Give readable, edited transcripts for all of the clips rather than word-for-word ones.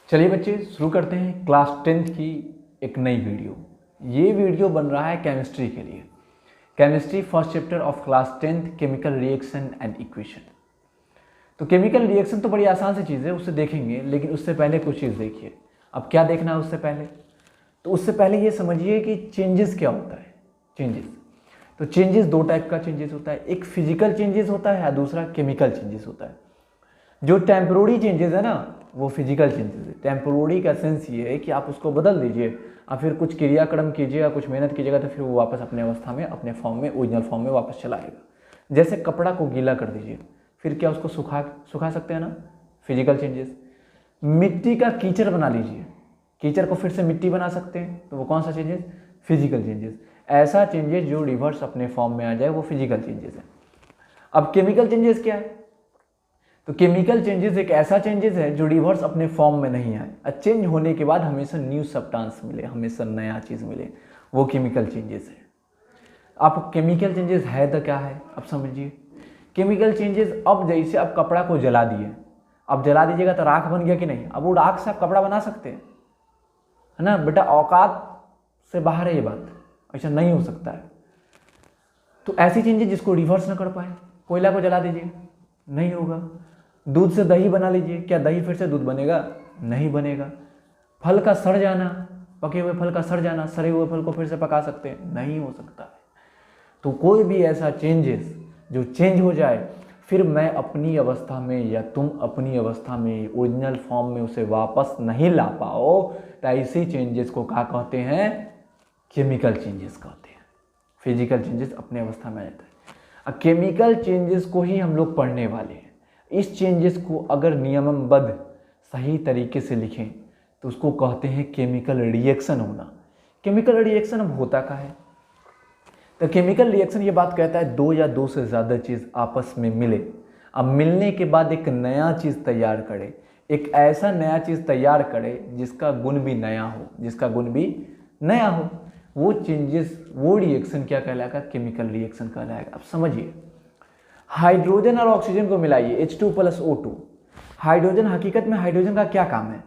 चलिए बच्चे शुरू करते हैं क्लास 10th की एक नई वीडियो। ये वीडियो बन रहा है केमिस्ट्री के लिए। Chemistry first chapter of class 10th chemical reaction and equation. तो केमिकल रिएक्शन तो बड़ी आसान सी चीज़ है, उससे देखेंगे, लेकिन उससे पहले कुछ चीज़ देखिए। अब क्या देखना है उससे पहले? तो उससे पहले ये समझिए कि चेंजेस क्या होता है। चेंजेस, तो चेंजेस दो टाइप का चेंजेस होता है, एक फिजिकल चेंजेस होता है और दूसरा केमिकल चेंजेस होता है। जो टेम्पोररी चेंजेस है ना, वो फिजिकल चेंजेस है। टेम्पोररी का सेंस ये है कि आप उसको बदल दीजिए और फिर कुछ क्रियाक्रम कीजिएगा, कुछ मेहनत कीजिएगा, तो फिर वो वापस अपने अवस्था में, अपने फॉर्म में, ओरिजिनल फॉर्म में वापस चला आएगा। जैसे कपड़ा को गीला कर दीजिए, फिर क्या उसको सुखा सकते हैं ना, फिजिकल चेंजेस। मिट्टी का कीचड़ बना लीजिए, कीचड़ को फिर से मिट्टी बना सकते हैं, तो वो कौन सा चेंजेस? Physical changes. ऐसा चेंजेस जो रिवर्स अपने फॉर्म में आ जाए वो फिजिकल चेंजेस है। अब केमिकल चेंजेस क्या है? तो केमिकल चेंजेस एक ऐसा चेंजेस है जो रिवर्स अपने फॉर्म में नहीं आए, चेंज होने के बाद हमेशा न्यू सब्सटेंस मिले, हमेशा नया चीज़ मिले, वो केमिकल चेंजेस है। अब केमिकल चेंजेस है तो क्या है, अब समझिए। केमिकल चेंजेस, अब जैसे आप कपड़ा को जला दिए, अब जला दीजिएगा तो राख बन गया कि नहीं? अब वो राख से आप कपड़ा बना सकते हैं, है ना बेटा? औकात से बाहर है ये बात, ऐसा नहीं हो सकता है। तो ऐसी चेंजेस जिसको रिवर्स ना कर पाए, कोयला को जला दीजिए, नहीं होगा। दूध से दही बना लीजिए, क्या दही फिर से दूध बनेगा? नहीं बनेगा। फल का सड़ जाना, पके हुए फल का सड़ जाना, सड़े हुए फल को फिर से पका सकते हैं? नहीं हो सकता है। तो कोई भी ऐसा चेंजेस जो चेंज हो जाए, फिर मैं अपनी अवस्था में या तुम अपनी अवस्था में ओरिजिनल फॉर्म में उसे वापस नहीं ला पाओ, तो ऐसी चेंजेस को क्या कहते हैं? केमिकल चेंजेस कहते हैं। फिजिकल चेंजेस अपने अवस्था में आ जाता है। केमिकल चेंजेस को ही हम लोग पढ़ने वाले हैं। इस चेंजेस को अगर नियमबद्ध सही तरीके से लिखें तो उसको कहते हैं केमिकल रिएक्शन होना। केमिकल रिएक्शन अब होता क्या है? तो केमिकल रिएक्शन ये बात कहता है दो या दो से ज़्यादा चीज़ आपस में मिले, अब मिलने के बाद एक नया चीज़ तैयार करे, एक ऐसा नया चीज़ तैयार करे जिसका गुण भी नया हो, जिसका गुण भी नया हो। वो चेंजेस, वो रिएक्शन क्या कहलाएगा? केमिकल रिएक्शन कहलाएगा। अब समझिए, हाइड्रोजन और ऑक्सीजन को मिलाइए, H2+O2। हाइड्रोजन, हकीकत में हाइड्रोजन का क्या काम है?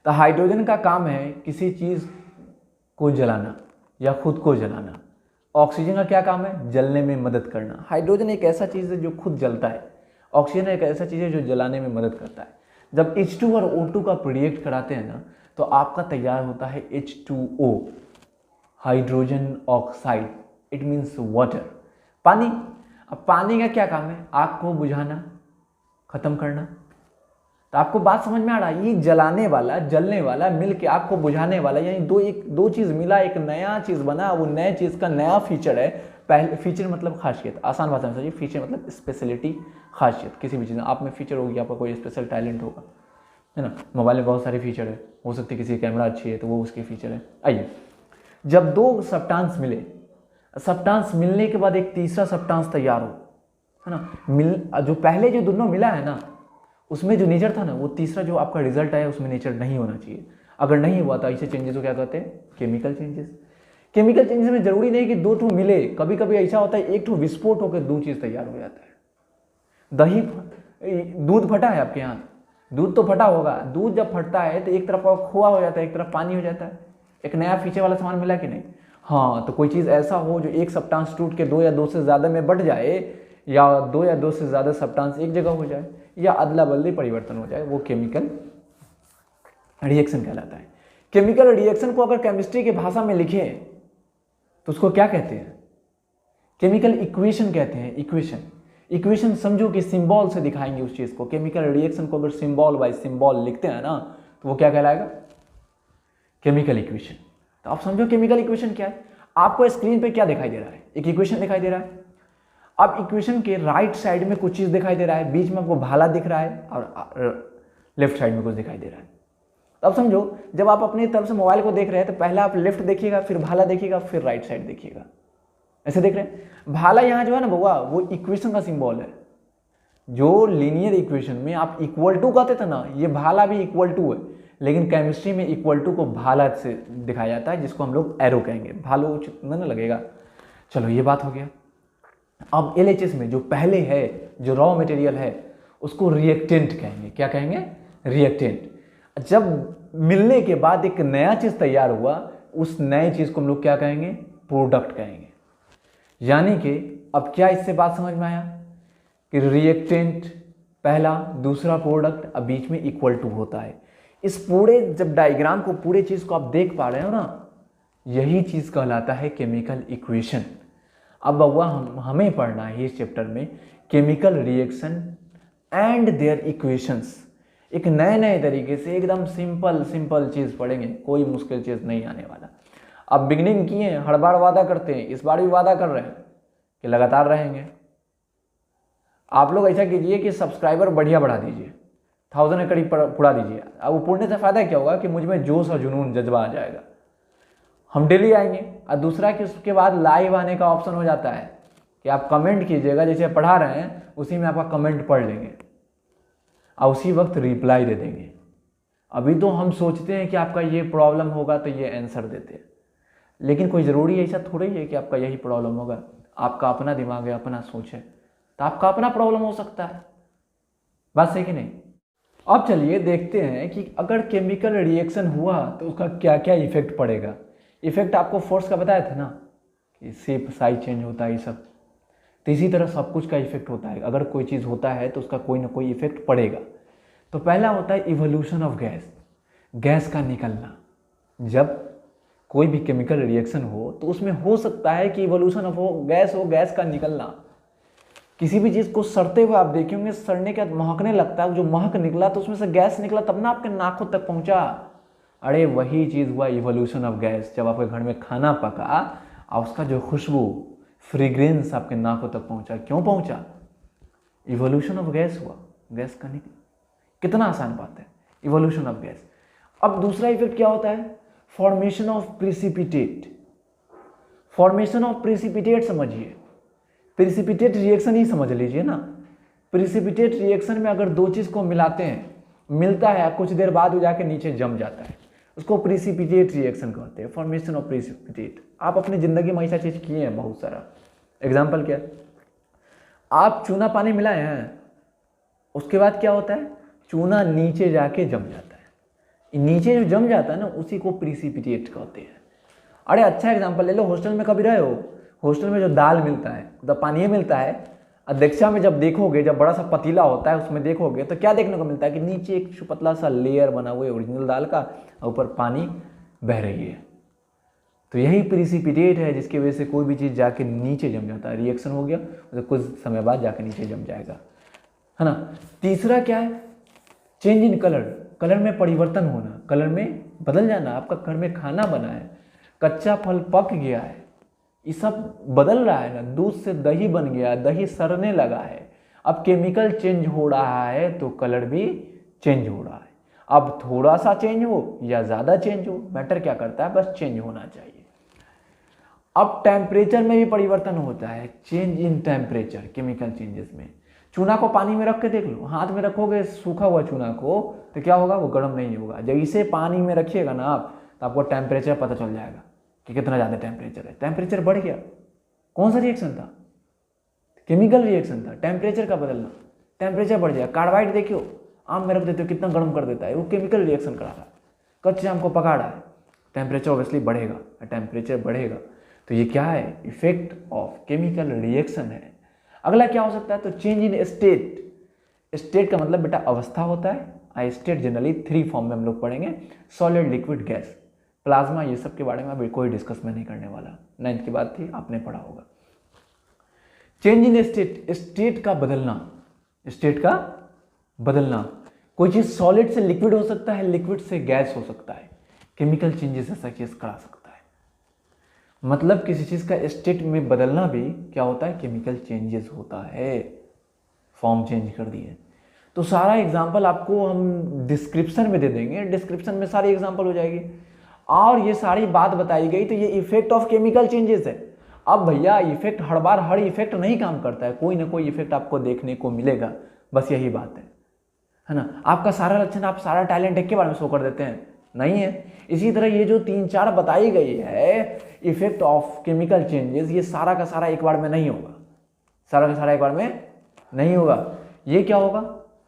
तो हाइड्रोजन का काम है किसी चीज़ को जलाना या खुद को जलाना। ऑक्सीजन का क्या काम है? जलने में मदद करना। हाइड्रोजन एक ऐसा चीज़ है जो खुद जलता है, ऑक्सीजन एक ऐसा चीज़ है जो जलाने में मदद करता है। जब H2 और O2 का प्रोडक्ट कराते हैं ना, तो आपका तैयार होता है H2O, hydrogen oxide, it means water, पानी। अब पानी का क्या काम है? आग को बुझाना, खत्म करना। तो आपको बात समझ में आ रहा है? ये जलाने वाला, जलने वाला मिल के आग को बुझाने वाला, यानी दो चीज़ मिला, एक नया चीज़ बना। वो नए चीज़ का नया फीचर है। पहले फीचर मतलब खासियत, आसान भाषा में समझिए। फीचर मतलब स्पेशलिटी, खासियत। किसी भी चीज़ में आप में फीचर होगी, आपका कोई स्पेशल टैलेंट होगा, है ना। मोबाइल में बहुत सारे फीचर है, हो सकती है किसी की कैमरा अच्छी है तो वो उसके फीचर है। आइए, जब दो सब्सटेंस मिले, सब्सटेंस मिलने के बाद एक तीसरा सब्सटेंस तैयार हो, है ना। जो पहले जो दोनों मिला है ना, उसमें जो नेचर था ना, वो तीसरा जो आपका रिजल्ट आया उसमें नेचर नहीं होना चाहिए। अगर नहीं हुआ तो ऐसे चेंजेस को क्या कहते हैं? Chemical changes. केमिकल चेंजेस में जरूरी नहीं कि दो ठो मिले, कभी कभी ऐसा होता है एक ठो विस्फोट होकर दो चीज़ तैयार हो जाता है। दूध फटा है आपके यहाँ, दूध तो फटा होगा। दूध जब फटता है तो एक तरफ खोआ हो जाता है, एक तरफ पानी हो जाता है। एक नया फीचर वाला सामान मिला कि नहीं? हाँ, तो कोई चीज़ ऐसा हो जो एक सब्सटेंस टूट के दो या दो से ज़्यादा में बढ़ जाए, या दो या दो से ज़्यादा सब्सटेंस एक जगह हो जाए, या अदला बदली परिवर्तन हो जाए, वो केमिकल रिएक्शन कहलाता है। केमिकल रिएक्शन को अगर केमिस्ट्री की भाषा में लिखें तो उसको क्या कहते हैं? केमिकल इक्वेशन कहते हैं। इक्वेशन समझो कि सिंबल से दिखाएंगे उस चीज़ को। केमिकल रिएक्शन को अगर सिंबल बाय सिंबल लिखते हैं ना, तो वो क्या कहलाएगा? Chemical equation. तो आप समझो केमिकल इक्वेशन क्या है। आपको स्क्रीन पे क्या दिखाई दे रहा है? एक इक्वेशन दिखाई दे रहा है। अब इक्वेशन के राइट साइड में कुछ चीज़ दिखाई दे रहा है, बीच में आपको भाला दिख रहा है, और लेफ्ट साइड में कुछ दिखाई दे रहा है। तो अब समझो, जब आप अपनी तरफ से मोबाइल को देख रहे हैं तो पहले आप लेफ्ट देखिएगा, फिर भाला देखिएगा, फिर राइट साइड देखिएगा। ऐसे देख रहे हैं? भाला यहाँ जो है ना बउआ, वो इक्वेशन का सिंबल है। जो लीनियर इक्वेशन में आप इक्वल टू कहते थे ना, ये भाला भी इक्वल टू है, लेकिन केमिस्ट्री में इक्वल टू को भाला से दिखाया जाता है, जिसको हम लोग एरो कहेंगे। भालो उचित नहीं लगेगा। चलो, ये बात हो गया। अब LHS में जो पहले है, जो रॉ मटेरियल है, उसको रिएक्टेंट कहेंगे। क्या कहेंगे? रिएक्टेंट। जब मिलने के बाद एक नया चीज़ तैयार हुआ, उस नए चीज़ को हम लोग क्या कहेंगे? प्रोडक्ट कहेंगे। यानी कि अब क्या इससे बात समझ में आया कि रिएक्टेंट पहला, दूसरा प्रोडक्ट, अब बीच में इक्वल टू होता है। इस पूरे जब डायग्राम को, पूरे चीज़ को आप देख पा रहे हो ना, यही चीज़ कहलाता है केमिकल इक्वेशन। अब बउआ हमें पढ़ना है इस चैप्टर में chemical reaction and their equations. एक नए नए तरीके से एकदम सिंपल चीज़ पढ़ेंगे, कोई मुश्किल चीज़ नहीं आने वाला। अब बिगनिंग किए हैं, हर बार वादा करते हैं, इस बार भी वादा कर रहे हैं कि लगातार रहेंगे। आप लोग ऐसा कीजिए कि सब्सक्राइबर बढ़िया बढ़ा दीजिए, 1000 के करीब पुरा दीजिए। अब वो पुढ़ने से फ़ायदा क्या होगा कि मुझ में जोश और जुनून, जज्बा आ जाएगा, हम डेली आएंगे। और दूसरा कि उसके बाद लाइव आने का ऑप्शन हो जाता है कि आप कमेंट कीजिएगा, जैसे पढ़ा रहे हैं उसी में आपका कमेंट पढ़ लेंगे और उसी वक्त रिप्लाई दे देंगे। अभी तो हम सोचते हैं कि आपका ये प्रॉब्लम होगा तो ये आंसर देते हैं, लेकिन कोई ज़रूरी ऐसा थोड़ी है कि आपका यही प्रॉब्लम होगा। आपका अपना दिमाग है, अपना सोच है, तो आपका अपना प्रॉब्लम हो सकता है। बात सही कि नहीं? अब चलिए देखते हैं कि अगर केमिकल रिएक्शन हुआ तो उसका क्या क्या इफेक्ट पड़ेगा। इफेक्ट आपको फोर्स का बताया था ना कि शेप साइज चेंज होता है, ये सब। तो इसी तरह सब कुछ का इफेक्ट होता है। अगर कोई चीज़ होता है तो उसका कोई ना कोई इफेक्ट पड़ेगा। तो पहला होता है इवोल्यूशन ऑफ गैस, गैस का निकलना। जब कोई भी केमिकल रिएक्शन हो तो उसमें हो सकता है कि इवोल्यूशन ऑफ हो, गैस का निकलना। किसी भी चीज़ को सड़ते हुए आप देखेंगे, सड़ने के बाद महकने लगता है, जो महक निकला तो उसमें से गैस निकला, तब ना आपके नाखून तक पहुंचा। अरे वही चीज़ हुआ इवोल्यूशन ऑफ गैस। जब आपके घर में खाना पका और उसका जो खुशबू, फ्रेग्रेंस आपके नाकों तक पहुंचा। क्यों पहुंचा? इवोल्यूशन ऑफ गैस हुआ, गैस का निकल। कितना आसान बात है, इवोल्यूशन ऑफ गैस। अब दूसरा इफेक्ट क्या होता है? Formation of precipitate. Formation of precipitate समझिए, प्रिसिपिटेट रिएक्शन ही समझ लीजिए ना। प्रिसिपिटेट रिएक्शन में अगर दो चीज़ को मिलाते हैं, मिलता है, कुछ देर बाद वो जाके नीचे जम जाता है, उसको प्रिसिपिटेट रिएक्शन कहते हैं, फॉर्मेशन ऑफ प्रिसिपिटेट। आप अपनी ज़िंदगी में ऐसा चीज़ किए हैं बहुत सारा। एग्जाम्पल क्या? आप चूना पानी मिलाए हैं, उसके बाद क्या होता है? चूना नीचे जाके जम जाता है। नीचे जो जम जाता है ना, उसी को प्रिसिपिटेट कहते हैं। अरे अच्छा एग्जाम्पल ले लो, हॉस्टल में कभी रहे हो? हॉस्टल में जो दाल मिलता है, मतलब पानी मिलता है, अध्यक्षा में जब देखोगे, जब बड़ा सा पतीला होता है उसमें देखोगे तो क्या देखने को मिलता है कि नीचे एक पतला सा लेयर बना हुआ है ओरिजिनल दाल का, ऊपर पानी बह रही है। तो यही प्रिसिपिटेट है, जिसकी वजह से कोई भी चीज़ जाके नीचे जम जाता है। रिएक्शन हो गया तो कुछ समय बाद जाके नीचे जम जाएगा, है ना। तीसरा क्या है? चेंज इन कलर, कलर में परिवर्तन होना, कलर में बदल जाना। आपका घर में खाना बना है, कच्चा फल पक गया है, ये सब बदल रहा है ना। दूध से दही बन गया, दही सड़ने लगा है, अब केमिकल चेंज हो रहा है तो कलर भी चेंज हो रहा है। अब थोड़ा सा चेंज हो या ज़्यादा चेंज हो, मैटर क्या करता है? बस चेंज होना चाहिए। अब टेम्परेचर में भी परिवर्तन होता है, change in temperature, chemical changes में। चूना को पानी में रख के देख लो, हाथ में रखोगे सूखा हुआ चूना को तो क्या होगा? वो गर्म नहीं होगा। जब इसे पानी में रखिएगा ना आप, तो आपको टेम्परेचर पता चल जाएगा कि कितना ज़्यादा टेम्परेचर है। टेम्परेचर बढ़ गया, कौन सा रिएक्शन था? केमिकल रिएक्शन था, टेम्परेचर का बदलना। टेम्परेचर बढ़ जाएगा। कार्बाइड देखियो, आम में रख देते हो कितना गर्म कर देता है, वो केमिकल रिएक्शन करा रहा है। कच्चे आम को पका रहा है, टेम्परेचर ऑब्वियसली बढ़ेगा। टेम्परेचर बढ़ेगा तो ये क्या है? इफेक्ट ऑफ केमिकल रिएक्शन है। अगला क्या हो सकता है? तो चेंज इन स्टेट। स्टेट का मतलब बेटा अवस्था होता है। स्टेट जनरली 3 फॉर्म में हम लोग पढ़ेंगे, सॉलिड, लिक्विड, गैस, प्लाज्मा। ये सब के बारे में अभी कोई डिस्कस में नहीं करने वाला, 9th की बात थी, आपने पढ़ा होगा। चेंज इन स्टेट, स्टेट का बदलना, स्टेट का बदलना। कोई चीज़ सॉलिड से लिक्विड हो सकता है, लिक्विड से गैस हो सकता है। केमिकल चेंजेस ऐसा चीज़ करा सकता है। मतलब किसी चीज़ का स्टेट में बदलना भी क्या होता है? केमिकल चेंजेस होता है। फॉर्म चेंज कर दिए। तो सारा एग्जाम्पल आपको हम डिस्क्रिप्शन में दे देंगे, डिस्क्रिप्शन में सारी एग्जाम्पल हो जाएगी और ये सारी बात बताई गई। तो ये इफेक्ट ऑफ केमिकल चेंजेस है। अब भैया इफेक्ट हर बार हर इफेक्ट नहीं काम करता है, कोई ना कोई इफेक्ट आपको देखने को मिलेगा, बस यही बात है ना। आपका सारा लक्षण, आप सारा टैलेंट एक के बारे में शो कर देते हैं, नहीं है। इसी तरह ये जो 3-4 बताई गई है इफेक्ट ऑफ केमिकल चेंजेस, ये सारा का सारा एक बार में नहीं होगा, सारा का सारा एक बार में नहीं होगा। ये क्या होगा?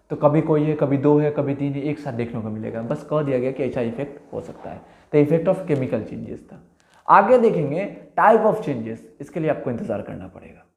तो कभी कोई है, कभी 2 है, कभी 3 है, एक साथ देखने को मिलेगा। बस कह दिया गया कि ऐसा इफेक्ट हो सकता है। तो इफेक्ट ऑफ केमिकल चेंजेस था। आगे देखेंगे टाइप ऑफ चेंजेस, इसके लिए आपको इंतजार करना पड़ेगा।